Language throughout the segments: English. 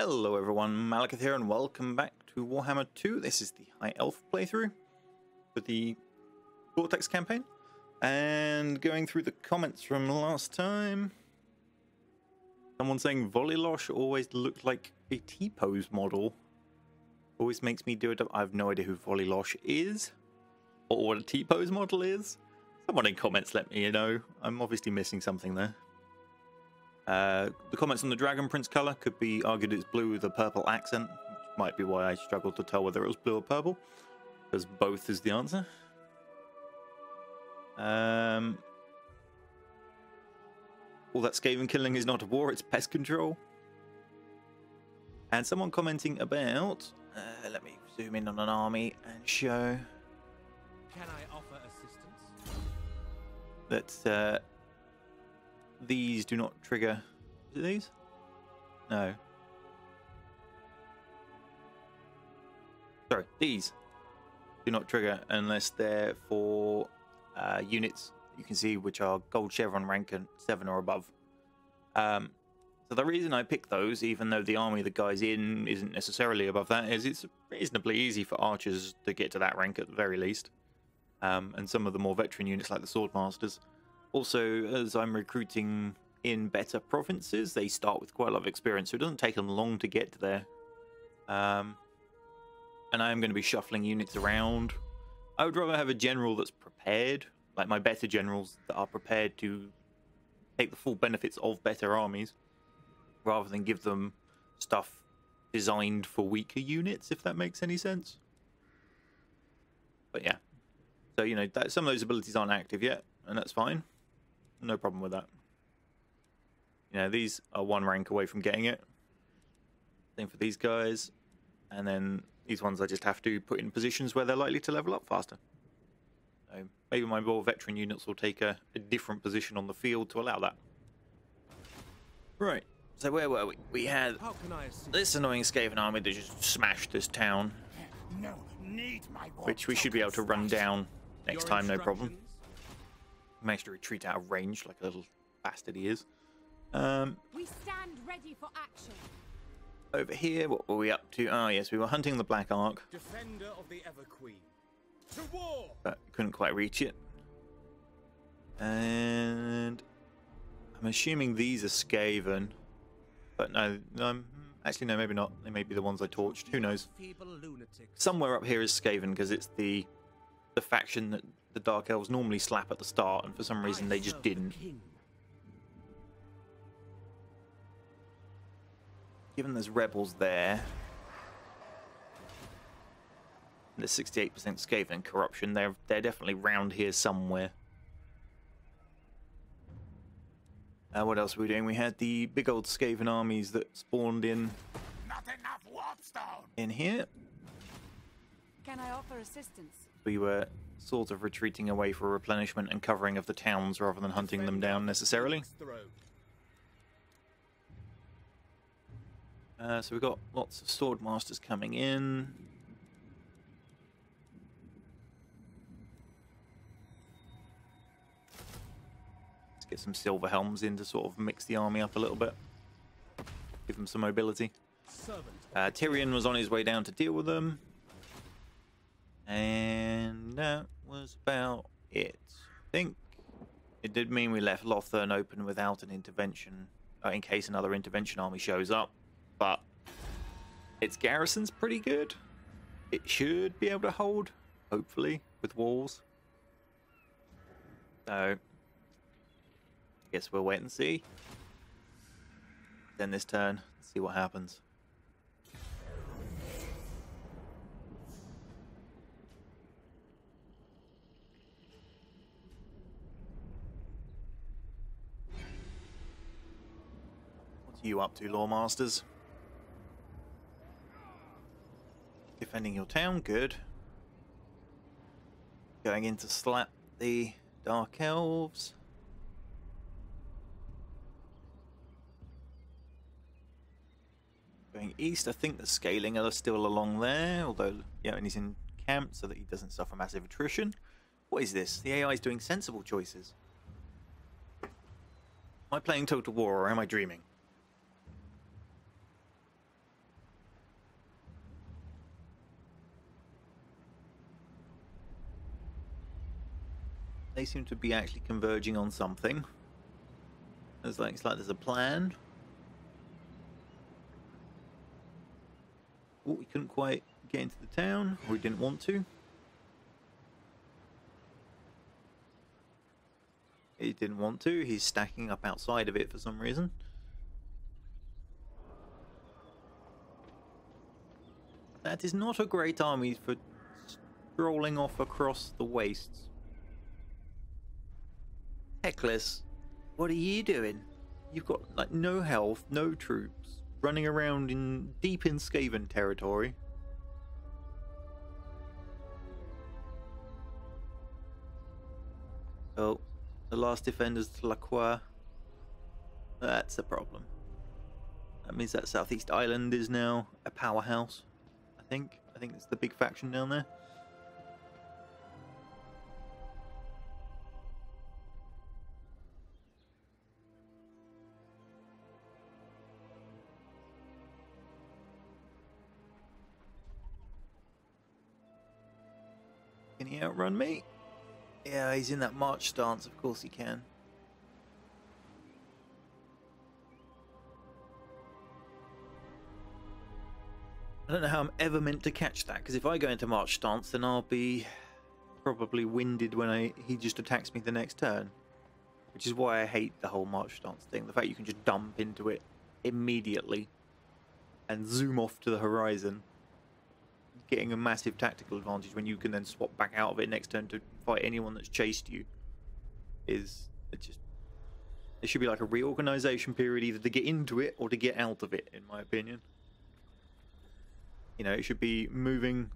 Hello everyone, Malekith here and welcome back to Warhammer 2. This is the High Elf playthrough for the Vortex campaign. And going through the comments from last time, someone saying Volilosh always looked like a T-pose model. Always makes me do it. I have no idea who Volilosh is or what a T-pose model is. Someone in comments let me know. I'm obviously missing something there. The comments on the Dragon Prince colour could be argued it's blue with a purple accent, which might be why I struggled to tell whether it was blue or purple, because both is the answer. All that Skaven killing is not a war, it's pest control. And someone commenting about, let me zoom in on an army and show. Can I offer assistance? That these do not trigger. Is it these? No. Sorry, these do not trigger unless they're for units you can see which are gold chevron rank and 7 or above. So the reason I pick those, even though the army the guy's in isn't necessarily above that, is it's reasonably easy for archers to get to that rank at the very least. And some of the more veteran units like the Swordmasters. Also, as I'm recruiting in better provinces, they start with quite a lot of experience, so it doesn't take them long to get there. And I am going to be shuffling units around. I would rather have a general that's prepared, like my better generals that are prepared to take the full benefits of better armies, rather than give them stuff designed for weaker units, if that makes any sense. But yeah. So, you know, some of those abilities aren't active yet, and that's fine. No problem with that. You know, these are 1 rank away from getting it. Same for these guys. And then these ones I just have to put in positions where they're likely to level up faster. So maybe my more veteran units will take a different position on the field to allow that. Right. So where were we? We had this annoying Skaven army that just smashed this town. Which we should be able to run down next time, no problem. Managed to retreat out of range like a little bastard he is. We stand ready for action. Over here, what were we up to? Ah, yes, we were hunting the Black Ark. Defender of the Ever Queen. To war! But couldn't quite reach it. And I'm assuming these are Skaven. But no, actually no, maybe not. They may be the ones I torched. Who knows? Somewhere up here is Skaven because it's the faction that the Dark Elves normally slap at the start, and for some reason they just didn't. Given there's rebels there, and there's 68% Skaven corruption, they're definitely round here somewhere. What else were we doing? We had the big old Skaven armies that spawned in. Not enough warpstone. In here. Can I offer assistance? We were sort of retreating away for replenishment and covering of the towns rather than hunting them down necessarily. So we've got lots of Swordmasters coming in. Let's get some Silver Helms in to sort of mix the army up a little bit. Give them some mobility. Tyrion was on his way down to deal with them. And that was about it. I think it did mean we left Lothern open without an intervention, in case another intervention army shows up. But its garrison's pretty good. It should be able to hold, hopefully, with walls. So, I guess we'll wait and see. Then this turn, see what happens. What are you up to, Lawmasters? Defending your town, good. Going in to slap the Dark Elves. Going east, I think the scaling are still along there, although, yeah, and he's in camp so that he doesn't suffer massive attrition. What is this? The AI is doing sensible choices. Am I playing Total War or am I dreaming? They seem to be actually converging on something. It's like there's a plan. Oh, we couldn't quite get into the town, or we didn't want to. He didn't want to. He's stacking up outside of it for some reason. That is not a great army for strolling off across the wastes. Heckless, what are you doing? You've got like no health, no troops, running around deep in Skaven territory. Oh, the last defenders to Lacroix. That's a problem. That means that Southeast Island is now a powerhouse. I think it's the big faction down there. Can he outrun me? Yeah, he's in that march stance, of course he can. I don't know how I'm ever meant to catch that, because if I go into march stance, then I'll be probably winded when he just attacks me the next turn. Which is why I hate the whole march stance thing. The fact you can just dump into it immediately and zoom off to the horizon. Getting a massive tactical advantage when you can then swap back out of it next turn to fight anyone that's chased you is just... There should be like a reorganization period either to get into it or to get out of it, in my opinion. You know, it should be moving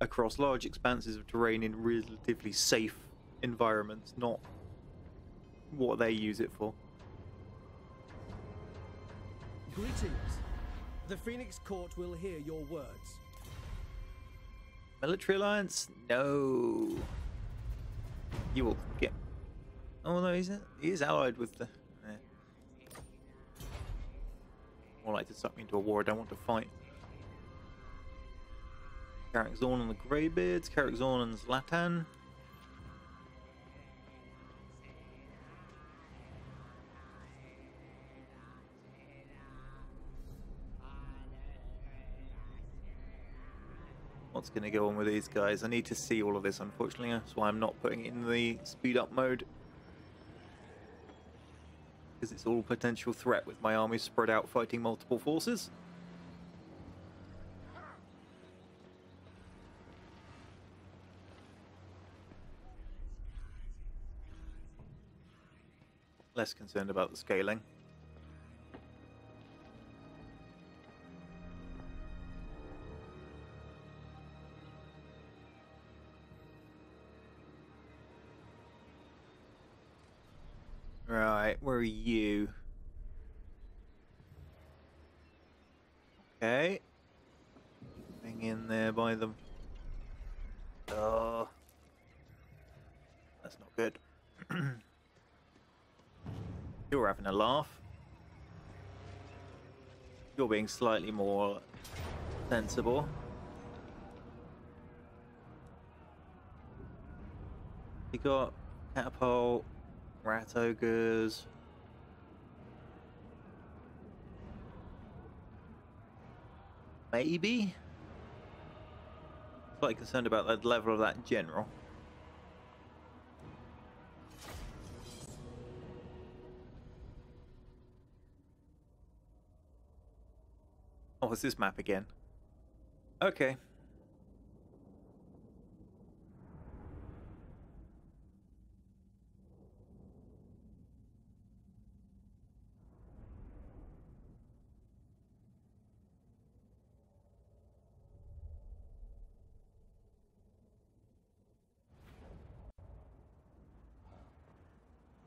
across large expanses of terrain in relatively safe environments, not what they use it for. Greetings. The Phoenix Court will hear your words. Military alliance? No. You will get... Oh no, he is allied with the... More like to suck me into a war I don't want to fight. Carrick Zorn and the Greybeards, Carrick Zorn and Zlatan. What's going to go on with these guys? I need to see all of this, unfortunately. That's why I'm not putting it in the speed up mode. Because it's all potential threat with my army spread out fighting multiple forces. Less concerned about the scaling. Right, where are you? Okay. Hang in there by them. Oh. That's not good. You're having a laugh. You're being slightly more sensible. You got catapult, rat ogres. Maybe? Slightly concerned about the level of that in general. Oh, it's this map again. Okay.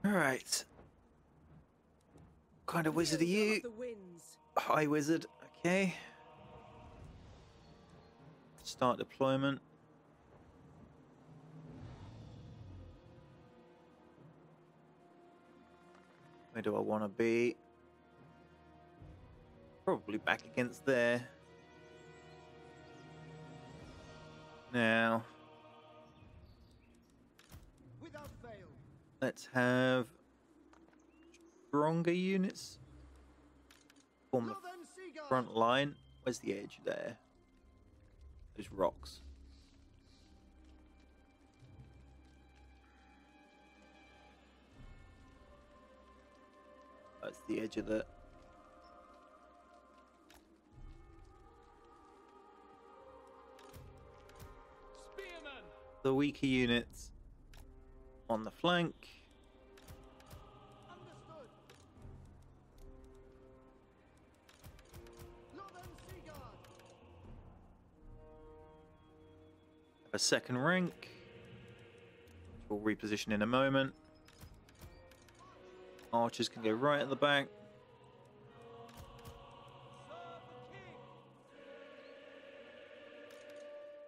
All right. What kind of wizard are you? High wizard. Okay. Start deployment. Where do I want to be? Probably back against there. Now. Without fail. Let's have stronger units form the front line. Where's the edge there? Those rocks. That's the edge of the... Spearman! The weaker units on the flank. Understood. Northern Sea Guard. Have a second rank, which we'll reposition in a moment. Archers can go right at the back.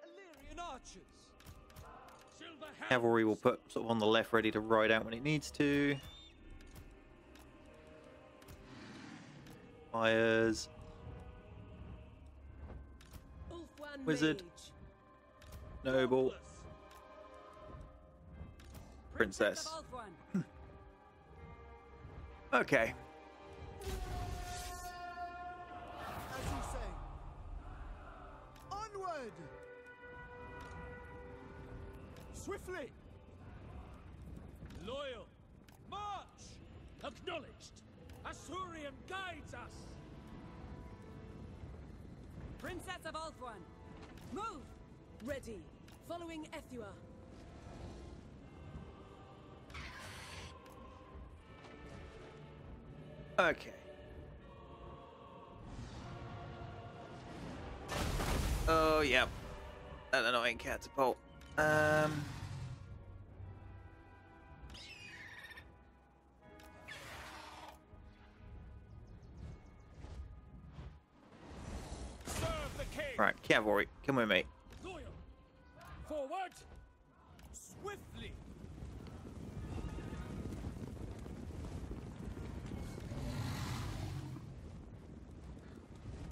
Illyrian archers! Silver Cavalry will put sort of on the left, ready to ride out when it needs to. Fires. Ulfwan Wizard. Mage. Noble. Princess. of Ulfwan. Okay. As you say. Onward! Swiftly! Loyal! March! Acknowledged! Asurian guides us! Princess of Ulfwan. Move! Ready. Following Ethua. Okay. Oh, yeah. That annoying catapult. Serve the king! Right, cavalry, come with me. Loyal! Forward! Swiftly!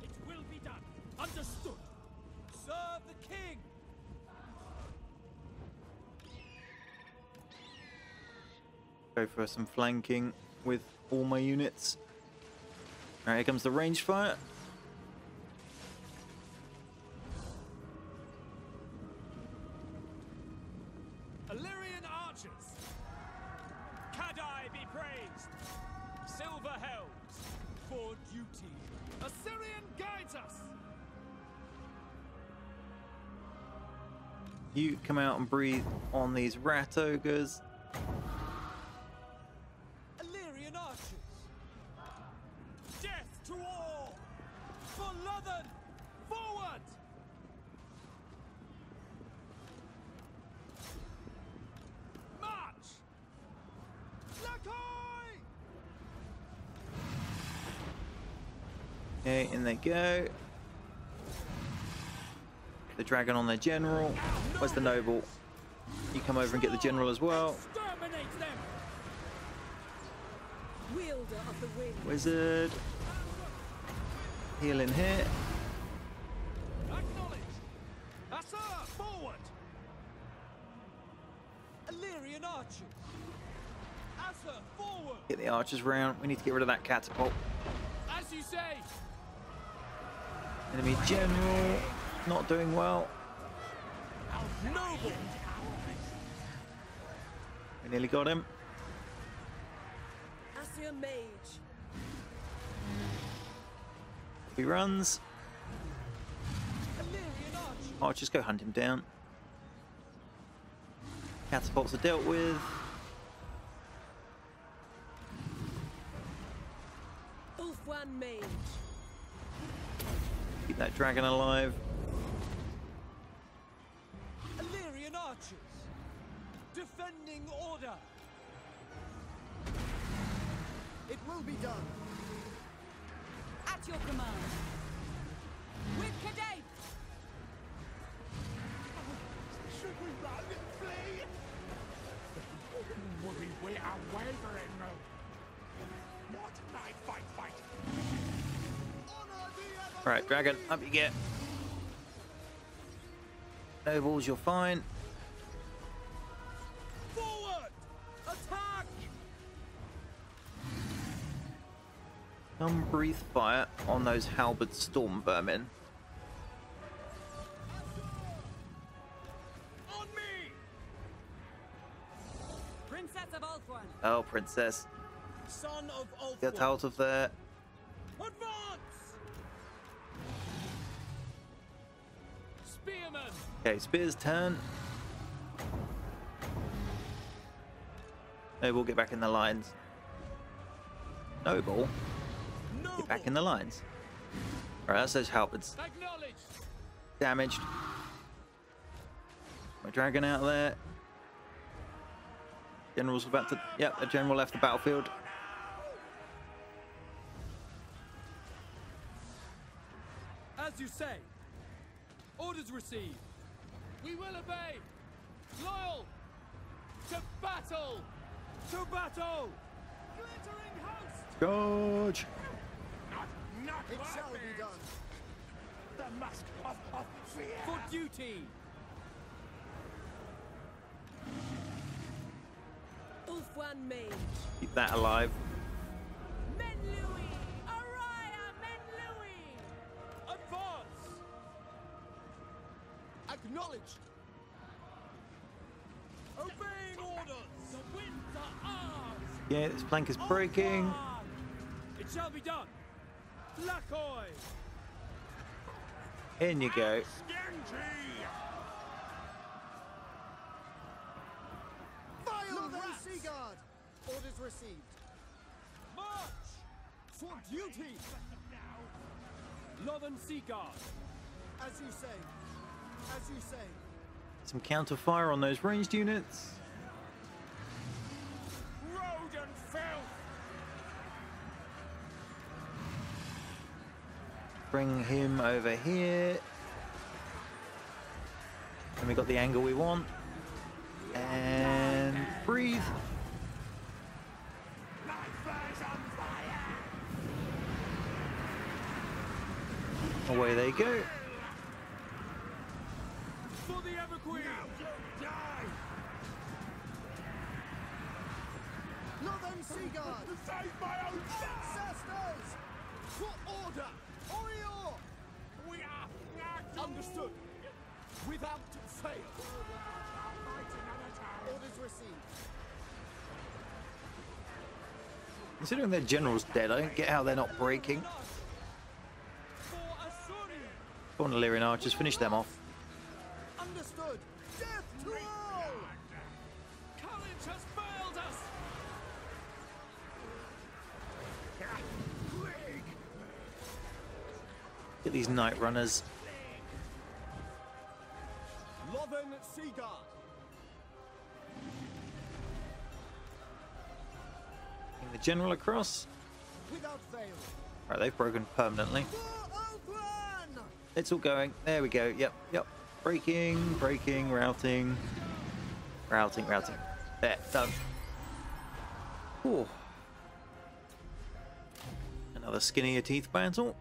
It will be done. Understood. Serve the king! Go for some flanking with all my units. All right, here comes the ranged fire. Illyrian archers! Cadai be praised! Silver helms! For duty! Assyrian guides us! You come out and breathe on these rat ogres. Illyrian archers! Death to all! For Lothan! Forward! March! Lakoy! Okay, in they go. The dragon on their general. Where's the noble? You come over and get the general as well. Exterminate them! Wielder of the wind. Wizard. Heal in here. Acknowledged! Assa, forward! Illyrian archers! Assa, forward! Get the archers round. We need to get rid of that catapult. As you say! Enemy general. Not doing well. Noble! We nearly got him. Assia Mage. He runs. Illyrian archers! Archers go hunt him down. Catapults are dealt with. Ulfwan Mage. Keep that dragon alive. Illyrian archers! Defending order! It will be done. At your command. With Cadate. Should we run and flee? Worry, we are wavering. What? Fight! Right, dragon, up you get. Nobles, you're fine. Forward! Attack! Some breathe fire on those halberd storm vermin. On me! Princess of Ulthuan. Oh, princess, Son of Ulthuan. get out of there. Advance! Spearman! Okay, spear's turn. Noble, get back in the lines. Noble, get back in the lines. Alright, that's those halberds. Acknowledged! Damaged. My dragon out there. General's about to... Yep, the general left the battlefield. As you say. Orders received. We will obey. Loyal. To battle. To battle. Glittering host. Charge! It shall be done. The mask of fear. For duty. Ulthuan Mage. Keep that alive. Men Louis. Araya Men Louis. Advance. Acknowledged. Obeying orders. The winds are ours. Yeah, this plank is breaking. Ulthuan. It shall be done. Lacoy. In you go. Fire the Seaguard. Orders received. March. For duty. Northern Seaguard. As you say. As you say. Some counter fire on those ranged units. Road and filth. Bring him over here. And we got the angle we want. And breathe. Away they go. For the Everqueen. Northern Seaguard. Save my own Ancestors. For order. Orior. We are Understood. Without fail. Orders received. Considering their general's dead, I don't get how they're not breaking. For Assyria. Go on, Illyrian archers, finish them off. Understood. Death to all. Courage has failed us. Get these night runners. Northern Seaguard. Bring the general across. Without fail. Right, they've broken permanently. For Ulthuan. It's all going. There we go. Yep, yep. Breaking, breaking, routing. Routing, routing. There, done. Ooh. Another skinny your teeth battle.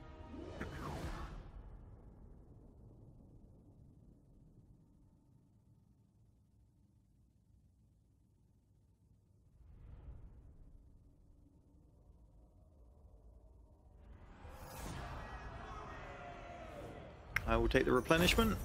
I will take the replenishment.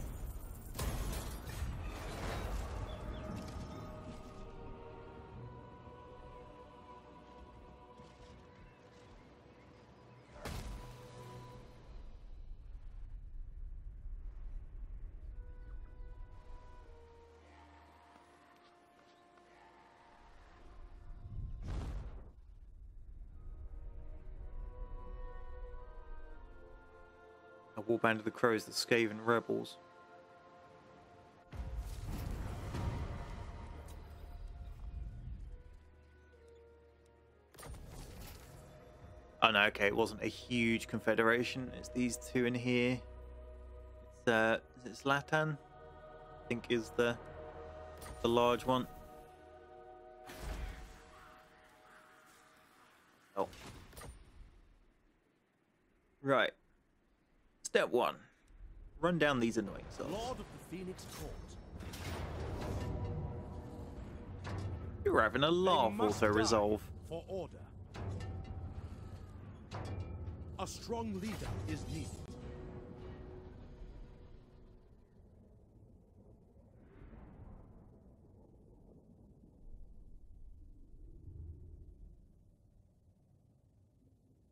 A warband of the crows, the Skaven rebels. Oh no, okay, it wasn't a huge confederation. It's these two in here. It's is it Zlatan? I think is the large one. Oh. Right. Step 1. Run down these annoying souls. Lord of the Phoenix Court. You're having a laugh, They must auto-resolve. die for order. A strong leader is needed.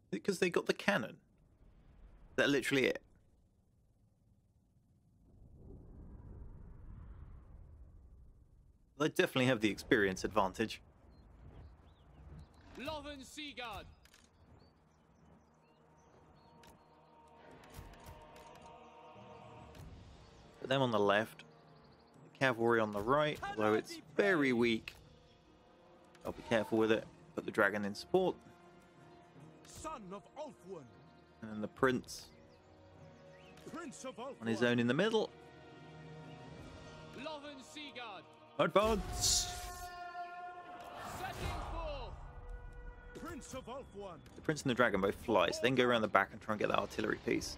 Because they got the cannon. Is that literally it? They definitely have the experience advantage. Loven Seaguard. Put them on the left. The cavalry on the right, although it's very weak. I'll be careful with it. Put the dragon in support. Son of Ulfwyn, And then the prince Prince of Ulfwyn. on his own in the middle. Loven Seaguard. Advance! Setting forth. Prince of Ulfwyn. The prince and the dragon both fly, so then go around the back and try and get that artillery piece.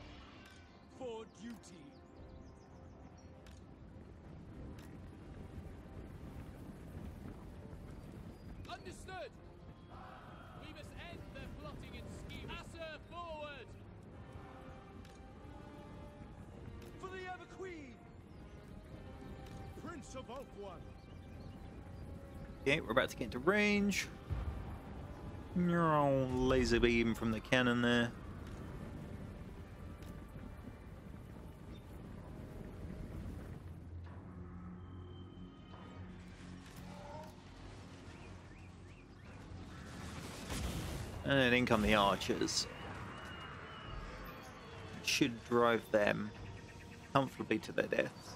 For duty. Understood. We must end their plotting and scheming. Asser forward. For the ever queen. Prince of Ulfwyn. Okay, we're about to get into range. Laser beam from the cannon there. And then in come the archers. Should drive them comfortably to their deaths.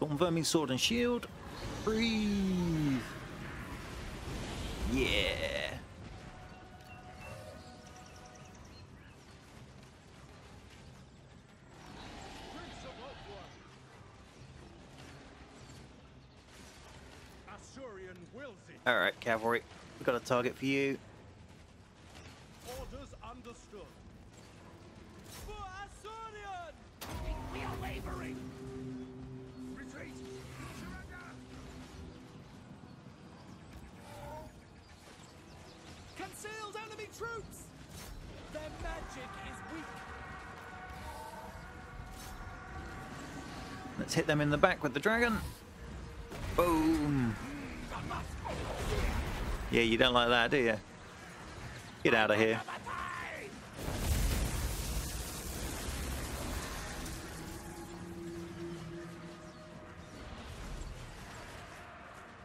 On Vermin sword and shield. Breathe. Yeah. Prince of Ulfwyn. Asturian wills it. All right, cavalry. We've got a target for you. Orders understood. For Asturian. We are wavering. Retreat. Surrender. Concealed enemy troops. Their magic is weak. Let's hit them in the back with the dragon. Boom. Yeah, you don't like that, do you? Get out of here.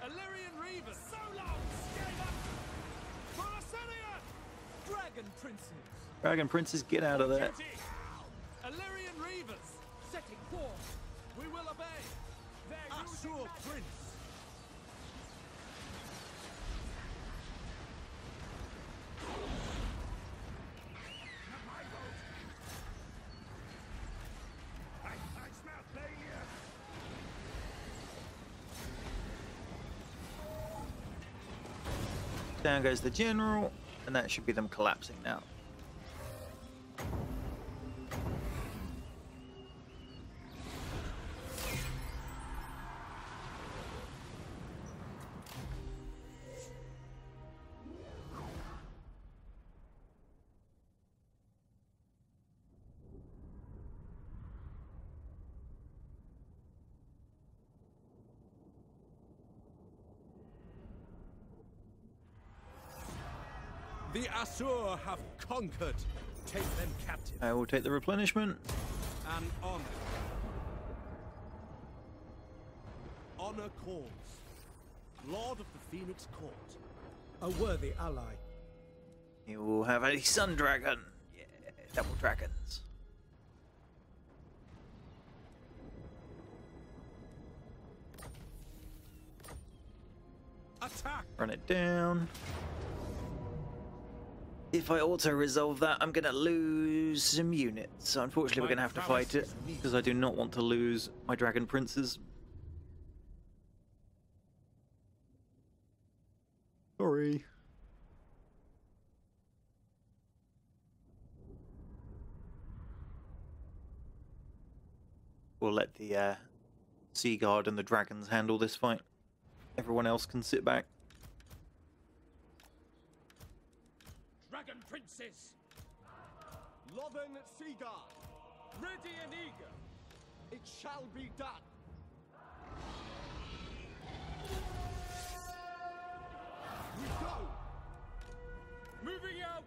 Illyrian Reavers. So long, Skaven. For Assyria. Dragon Princes. Dragon princes, get out of there. Illyrian Reavers. Setting forth. We will obey. They're using Assur magic. Prince. I smell failure. Down goes the general, and that should be them collapsing now. The Assur have conquered. Take them captive. I will take the replenishment. An honor. Honor calls. Lord of the Phoenix Court. A worthy ally. You will have a sun dragon. Yeah, double dragons. Attack! Run it down. If I auto-resolve that, I'm going to lose some units. So unfortunately, we're going to have to fight it, because I do not want to lose my dragon princes. we'll let the Sea Guard and the dragons handle this fight. Everyone else can sit back. Dragon Princes! Lothern Seaguard, Ready and eager! it shall be done. We go. Moving out!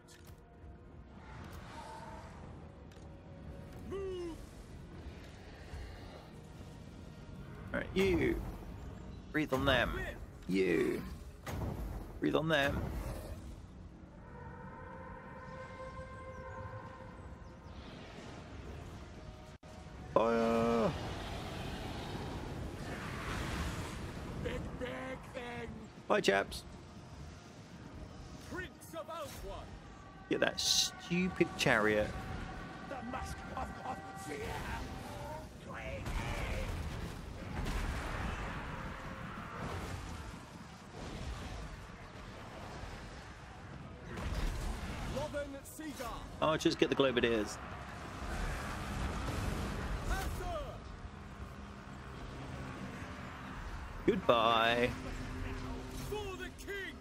Move! Alright, you. Breathe on them. You. Breathe on them. Fire! Big thing! Bye, chaps. Prince of Elves! Get that stupid chariot. The mask of fear! Lothern Seaguard, Archers, get the Globadiers. Goodbye. For the king!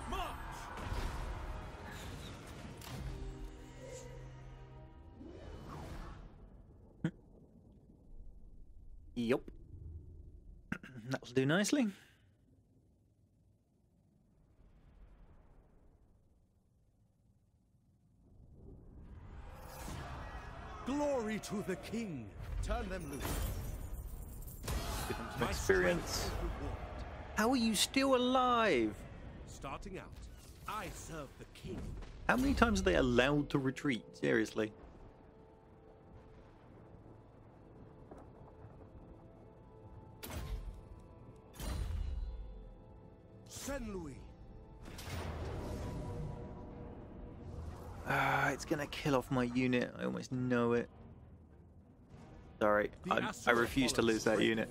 March! Yup. That'll do nicely. glory to the king. Turn them loose. Give them some My experience. strength is reward. How are you still alive? Starting out, I serve the king. How many times are they allowed to retreat? Seriously. Saint Louis. It's gonna kill off my unit. I almost know it. Sorry, I refuse to lose that unit.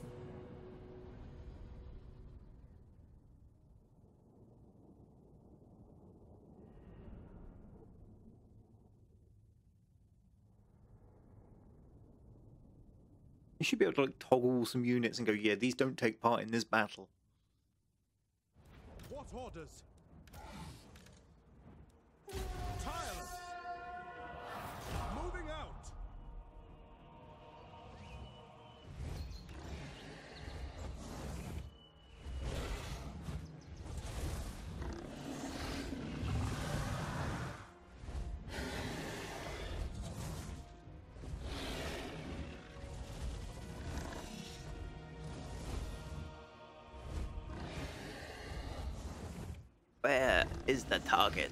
You should be able to like toggle some units and go, yeah, these don't take part in this battle. What orders? Tireless. Moving out. Where is the target?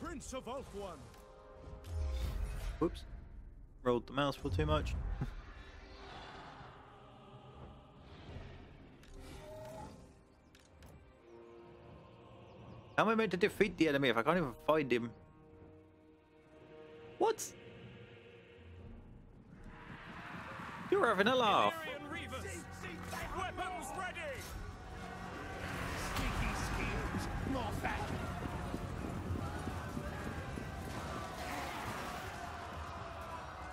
Prince of Ulthuan. Whoops. Rolled the mouse for too much. How am I meant to defeat the enemy if I can't even find him? What? You're having a laugh. Weapons ready! Sneaky schemes. More fat.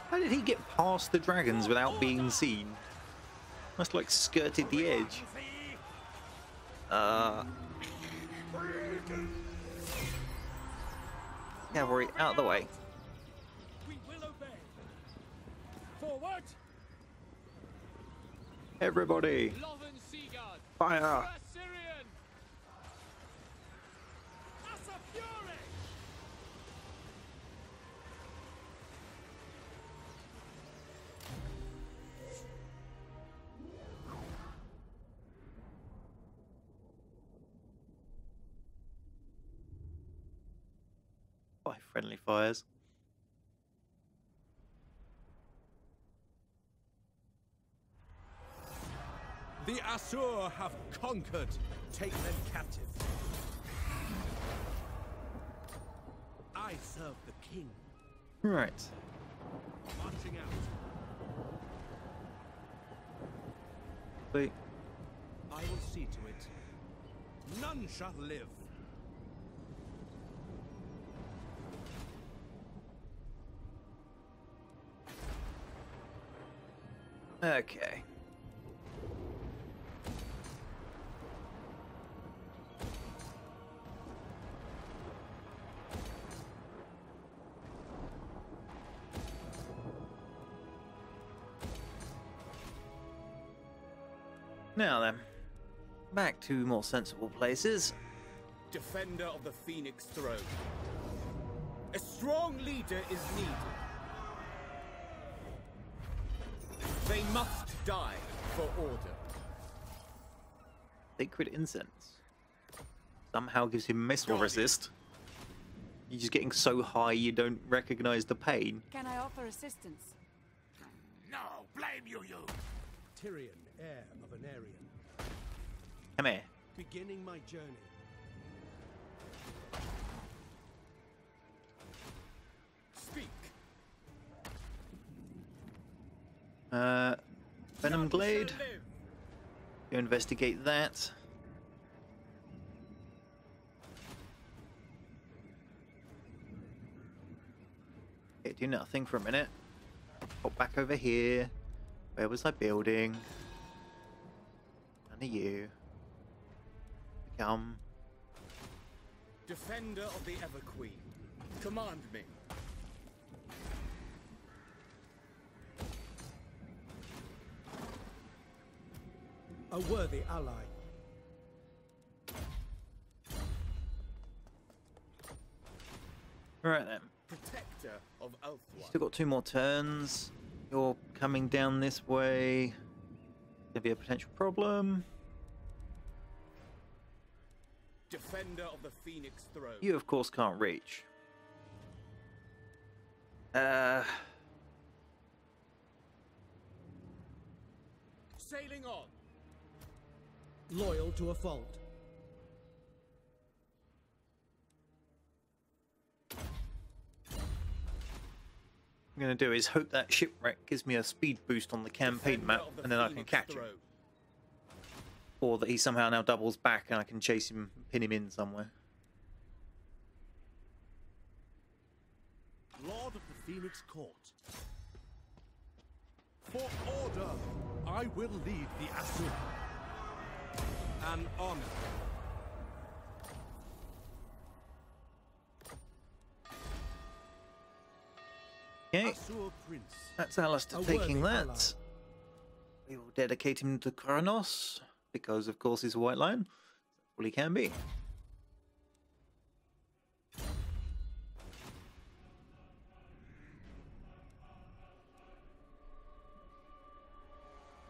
How did he get past the dragons without being seen? Must like skirted the edge. Cavalry, out of the way. We will obey. Forward! Everybody, Lothern Seaguard! fire! Assyrian! Asa Fury! By friendly fires. The Asur have conquered. Take them captive. I serve the king. Right. Marching out. Wait. I will see to it. None shall live. Okay. Now then, back to more sensible places. Defender of the Phoenix Throne. A strong leader is needed. They must die for order. Sacred incense. Somehow gives him missile Guardian. resist. You're just getting so high you don't recognize the pain. Can I offer assistance? No, blame you. Tyrion, heir of an Aryan. Come here. Beginning my journey. Speak. Venom None Glade. shall live. Go investigate that. Okay, do nothing for a minute. Pop back over here. Where was I building? None of you. Come. Defender of the Everqueen. Command me. A worthy ally. Right then. Protector of Ulthuan. Still got 2 more turns. You're coming down this way. Gonna be a potential problem. Defender of the Phoenix Throne. You, of course, can't reach. Sailing on. Loyal to a fault. I'm going to do is hope that shipwreck gives me a speed boost on the campaign Defender map, of the and then I can Phoenix catch him. Throne. Or that he somehow now doubles back and I can chase him, pin him in somewhere. Lord of the Phoenix Court. For order, I will lead the Asur. An honor. Okay, Asur Prince. that's Alistair A taking worthy that. ally. We will dedicate him to Kronos, because of course he's a white lion. That's all he can be.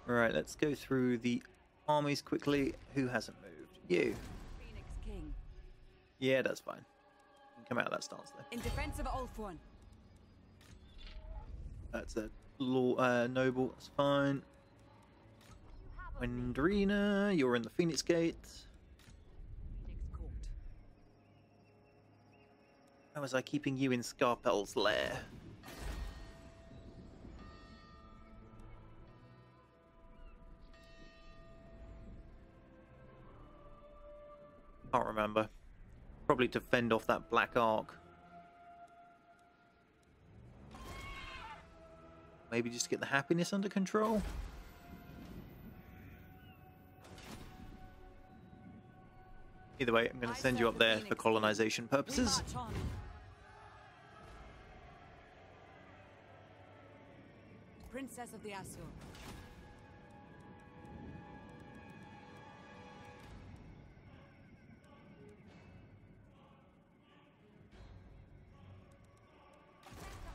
Right, let's go through the armies quickly. Who hasn't moved? You. Phoenix King. Yeah, that's fine. You can come out of that stance there. In defense of Ulthuan. That's a noble, that's fine. Wendrina, you're in the Phoenix Gate. Phoenix Court. How was I keeping you in Scarpel's lair? Can't remember. Probably to fend off that black arc. Maybe just get the happiness under control. Either way, I'm going to send you up there for colonization We purposes. march on. Princess of the Asur.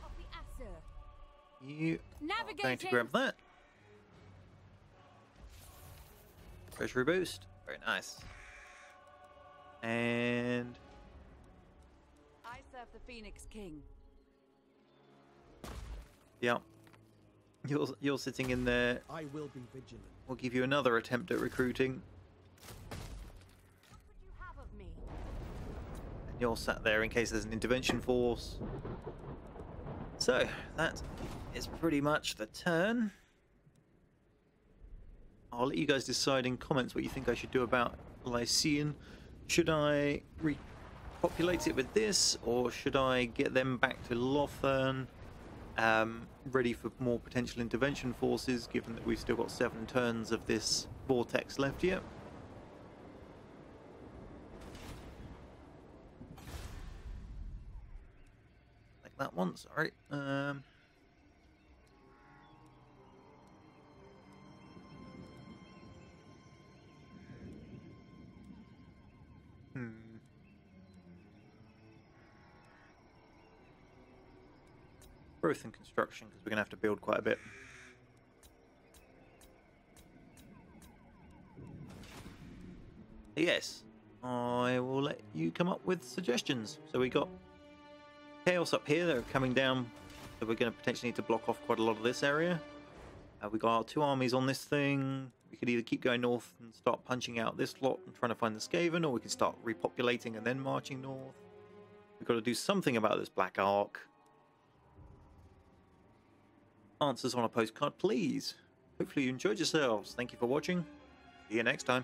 Of the Asur. You are going to Navigating. grab that. Treasury boost. Very nice. And I serve the Phoenix King. yeah, You're sitting in there. I will be vigilant. We'll give you another attempt at recruiting. What would you have of me? And you're sat there in case there's an intervention force. So that is pretty much the turn. I'll let you guys decide in comments what you think I should do about Lycian. Should I repopulate it with this, or should I get them back to Lothern, ready for more potential intervention forces, given that we've still got 7 turns of this vortex left yet? Like that one, sorry. Growth and construction, because we're going to have to build quite a bit. Yes, I will let you come up with suggestions. So we got chaos up here that are coming down, so we're going to potentially need to block off quite a lot of this area. We got our 2 armies on this thing. We could either keep going north and start punching out this lot and trying to find the Skaven, or we can start repopulating and then marching north. We've got to do something about this Black Ark. Answers on a postcard, please. Hopefully you enjoyed yourselves. Thank you for watching. See you next time.